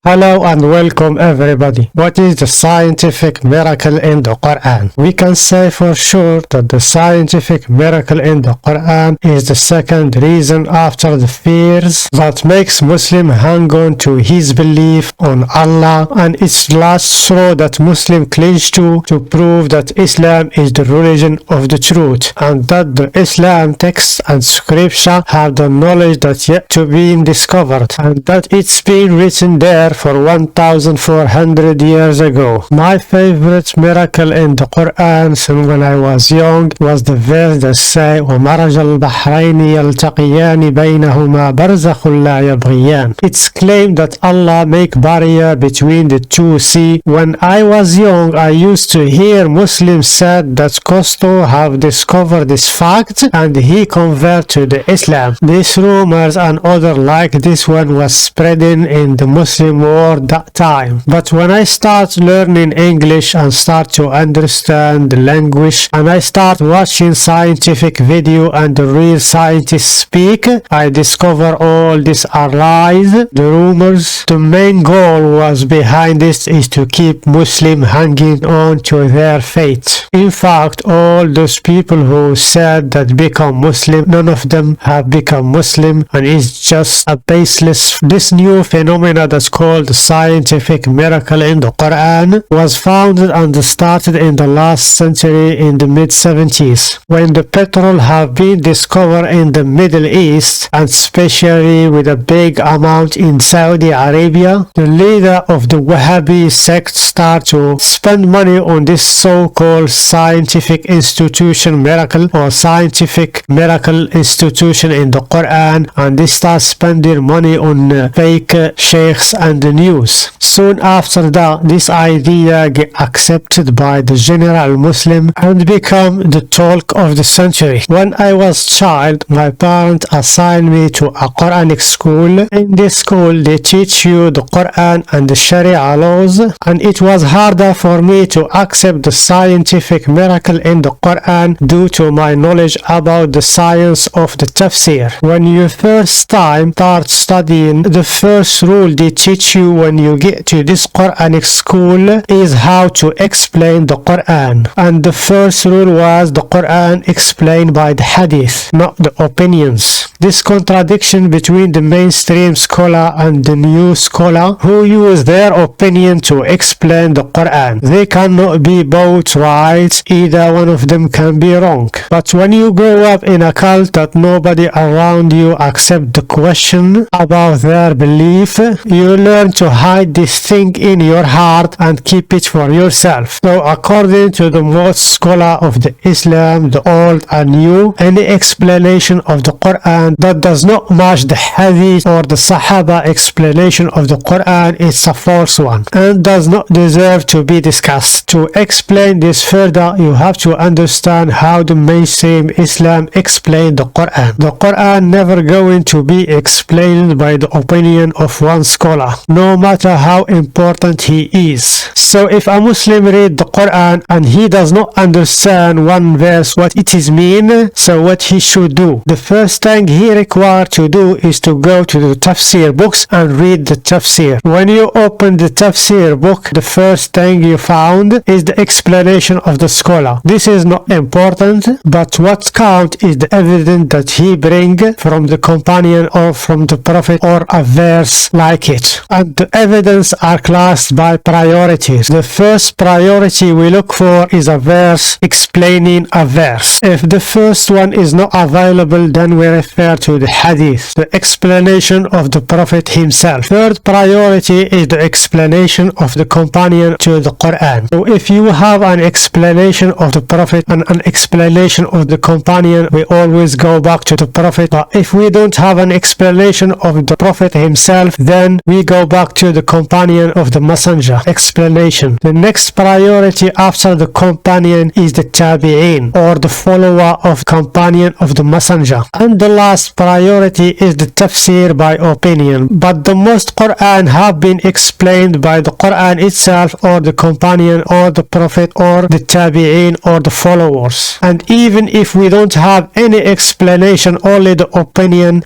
Hello and welcome everybody. What is the scientific miracle in the Quran? We can say for sure that the scientific miracle in the Quran is the second reason after the fears that makes Muslim hang on to his belief on Allah, and it's last straw that Muslim clinch to prove that Islam is the religion of the truth, and that the Islam texts and scripture have the knowledge that's yet to be discovered, and that it's been written there for 1400 years ago. My favorite miracle in the Quran since when I was young was the verse that say وَمَرَجَ الْبَحْرَيْنِ يَلْتَقِيَانِ بَيْنَهُمَا بَرْزَخٌ لَا يَبْغِيَانِ. It's claimed that Allah make barrier between the two seas. When I was young, I used to hear Muslims said that Costo have discovered this fact and he convert to the Islam. These rumors and other like this one was spreading in the Muslim world that time. But when I start learning English and start to understand the language, and I start watching scientific video and the real scientists speak, I discover all these are lies, the rumors. The main goal was behind this is to keep Muslim hanging on to their faith. In fact, all those people who said that become Muslim, none of them have become Muslim, and it's just a baseless. This new phenomena that's called the scientific miracle in the Quran was founded and started in the last century in the mid-70s, when the petrol have been discovered in the Middle East, and especially with a big amount in Saudi Arabia. The leader of the Wahhabi sect start to spend money on this so-called scientific institution miracle or scientific miracle institution in the Quran, and they start spending money on fake sheikhs and the news. Soon after that, this idea get accepted by the general Muslim and become the talk of the century. When I was child, my parents assigned me to a Quranic school. In this school, they teach you the Quran and the Sharia laws, and it was harder for me to accept the scientific miracle in the Quran due to my knowledge about the science of the tafsir. When you first time start studying, the first rule they teach you when you get to this Quranic school is how to explain the Quran, and the first rule was the Quran explained by the hadith, not the opinions. This contradiction between the mainstream scholar and the new scholar who use their opinion to explain the Quran. They cannot be both right, either one of them can be wrong. But when you grow up in a cult that nobody around you accept the question about their belief, you learn to hide this thing in your heart and keep it for yourself. So according to the most scholar of the Islam, the old and new, any explanation of the Quran that does not match the hadith or the Sahaba explanation of the Quran is a false one and does not deserve to be discussed. To explain this further, you have to understand how the mainstream Islam explained the Quran. The Quran never going to be explained by the opinion of one scholar, no matter how important he is. So if a Muslim read the Quran and he does not understand one verse what it is mean, so what he should do? The first thing he required to do is to go to the tafsir books and read the tafsir. When you open the tafsir book, the first thing you found is the explanation of the scholar. This is not important, but what counts is the evidence that he bring from the companion or from the prophet or a verse like it. And the evidence are classed by priorities. The first priority we look for is a verse explaining a verse. If the first one is not available, then we refer to the hadith, the explanation of the prophet himself. Third priority is the explanation of the companion to the Quran. So if you have an explanation of the prophet and an explanation of the companion, we always go back to the prophet. But if we don't have an explanation of the prophet himself, then we go back to the companion of the messenger explanation. The next priority after the companion is the tabi'in, or the follower of companion of the messenger. And the last priority is the tafsir by opinion. But the most Quran have been explained by the Quran itself, or the companion, or the prophet, or the tabi'in, or the followers. And even if we don't have any explanation, only the opinion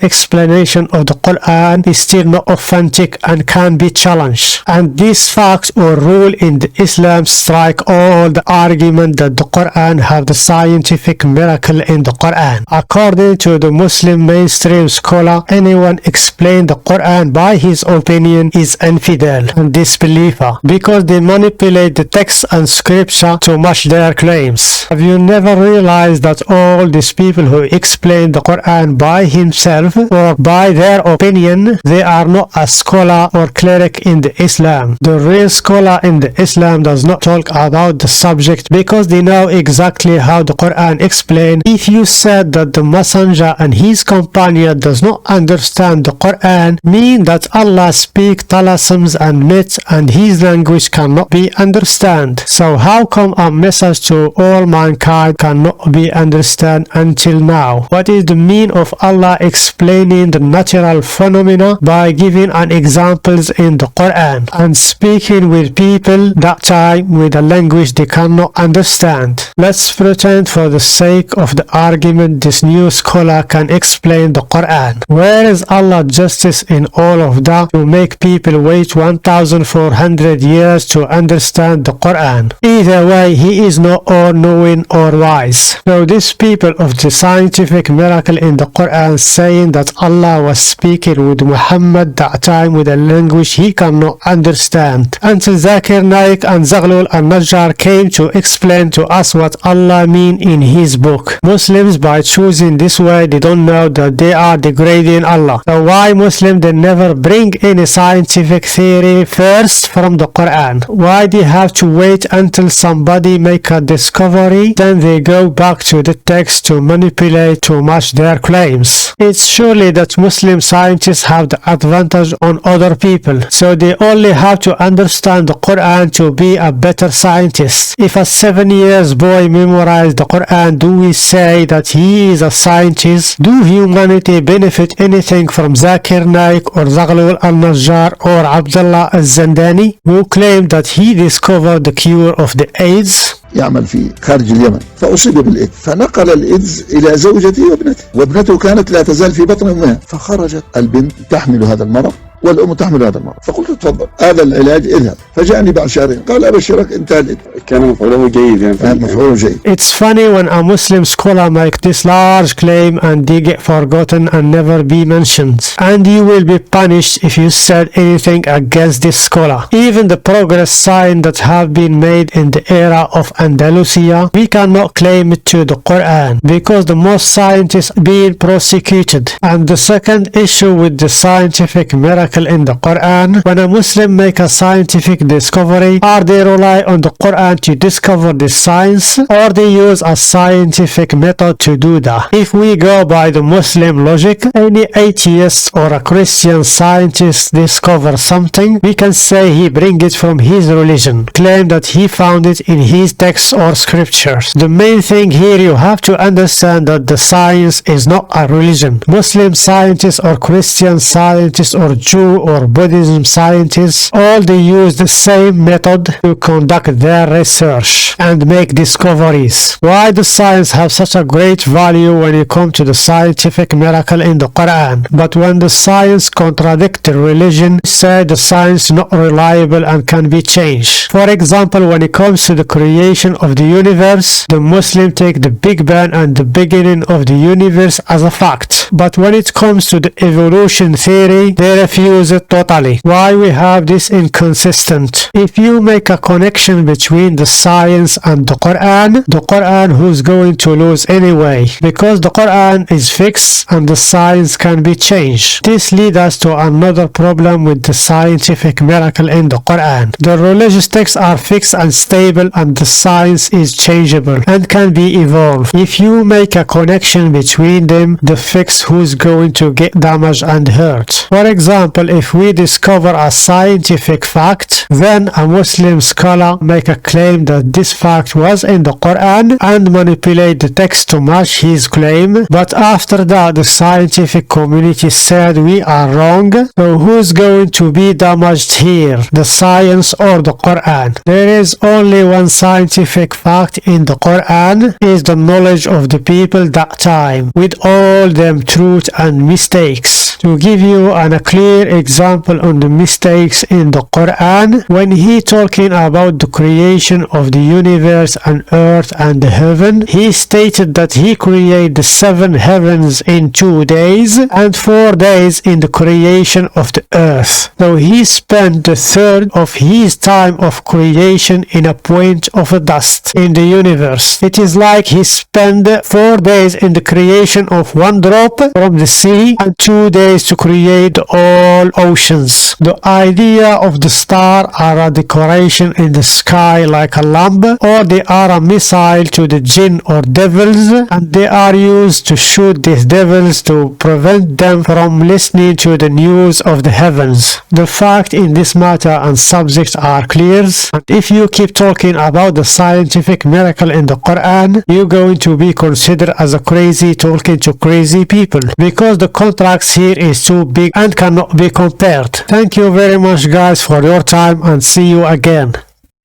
explanation of the Quran is still not of authentic and can be challenged. And this fact or rule in the Islam strike all the argument that the Quran have the scientific miracle in the Quran. According to the Muslim mainstream scholar, anyone explain the Quran by his opinion is infidel and disbeliever because they manipulate the text and scripture to match their claims. Have you never realized that all these people who explain the Quran by himself or by their opinion, they are not a scholar or cleric in the Islam? The real scholar in the Islam does not talk about the subject because they know exactly how the Quran explains. If you said that the messenger and his companion does not understand the Quran, mean that Allah speak talismans and myths and his language cannot be understand. So how come a message to all mankind cannot be understand until now? What is the meaning of Allah explaining the natural phenomena by giving an examples in the Quran and speaking with people that time with a language they cannot understand? Let's pretend for the sake of the argument this new scholar can explain the Quran. Where is Allah's justice in all of that to make people wait 1400 years to understand the Quran? Either way, he is not all-knowing or wise. So these people of the scientific miracle in the Quran saying that Allah was speaking with Muhammad that time with a language he cannot understand until Zakir Naik and Zaghlul al-Najjar came to explain to us what Allah mean in his book. Muslims by choosing this way, they don't know that they are degrading Allah. So why Muslims they never bring any scientific theory first from the Quran? Why they have to wait until somebody make a discovery, then they go back to the text to manipulate to match their claims? It's surely that Muslim scientists have the advantage on other people, so they only have to understand the Quran to be a better scientist. If a 7 years boy memorized the Quran, do we say that he is a scientist? Do humanity benefit anything from Zakir Naik or Zaghlul al-Najjar or Abdullah al-Zandani who claimed that he discovered the cure of the AIDS? يعمل في خارج اليمن فأصيب بالإيدز فنقل الإيدز إلى زوجته وابنته، وابنته كانت لا تزال في بطن أمها، فخرجت البنت تحمل هذا المرض والأم تحمل هذا المرض، فقلت تفضل هذا العلاج اذهب. فجاءني بعد شهرين قال أبشرك انتهى الإيدز. كان مفعوله جيد يعني. كان مفعوله جيد. It's funny when a Muslim scholar make this large claim and they get forgotten and never be mentioned. And you will be punished if you said anything against this scholar. Even the progress sign that have been made in the era of Andalusia, we cannot claim it to the Quran because the most scientists being prosecuted. And the second issue with the scientific miracle in the Quran, when a Muslim make a scientific discovery, are they rely on the Quran to discover the science or they use a scientific method to do that? If we go by the Muslim logic, any atheist or a Christian scientist discover something, we can say he bring it from his religion, claim that he found it in his text or scriptures. The main thing here you have to understand that the science is not a religion. Muslim scientists or Christian scientists or Jew or Buddhism scientists, all they use the same method to conduct their research and make discoveries. Why does science have such a great value when you come to the scientific miracle in the Quran, but when the science contradict the religion, say the science not reliable and can be changed? For example, when it comes to the creation of the universe, the Muslim take the Big Bang and the beginning of the universe as a fact. But when it comes to the evolution theory, they refuse it totally. Why we have this inconsistent? If you make a connection between the science and the Quran who's going to lose anyway? Because the Quran is fixed and the science can be changed. This leads us to another problem with the scientific miracle in the Quran. The religious texts are fixed and stable and the science is changeable and can be evolved. If you make a connection between them, the fixed who's going to get damaged and hurt. For example, if we discover a scientific fact, then a Muslim scholar make a claim that this fact was in the Quran and manipulate the text to match his claim, but after that the scientific community said we are wrong. So who's going to be damaged here, the science or the Quran? There is only one scientific fact in the Quran, is the knowledge of the people that time with all them truth and mistakes. To give you a clear example on the mistakes in the Quran when he talking about the creation of the universe and earth and the heaven. He stated that he created the 7 heavens in 2 days and 4 days in the creation of the earth. So he spent the third of his time of creation in a point of a dust in the universe. It is like he spent 4 days in the creation of one drop from the sea and 2 days to create all oceans. The idea of the star are a decoration in the sky like a lamp, or they are a missile to the jinn or devils, and they are used to shoot these devils to prevent them from listening to the news of the heavens. The fact in this matter and subject are clear, and if you keep talking about the scientific miracle in the Quran, you're going to be considered as a crazy talking to crazy people, because the contracts here is too big and cannot be compared. Thank you very much guys for your time, and see you again.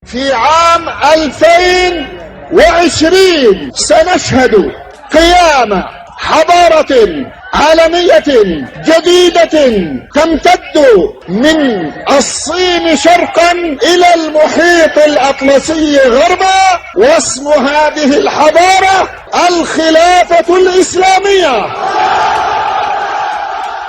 في عام 2020 سنشهد قيام حضارة عالمية جديدة تمتد من الصين شرقا إلى المحيط الأطلسي غربا، واسم هذه الحضارة الخلافة الإسلامية.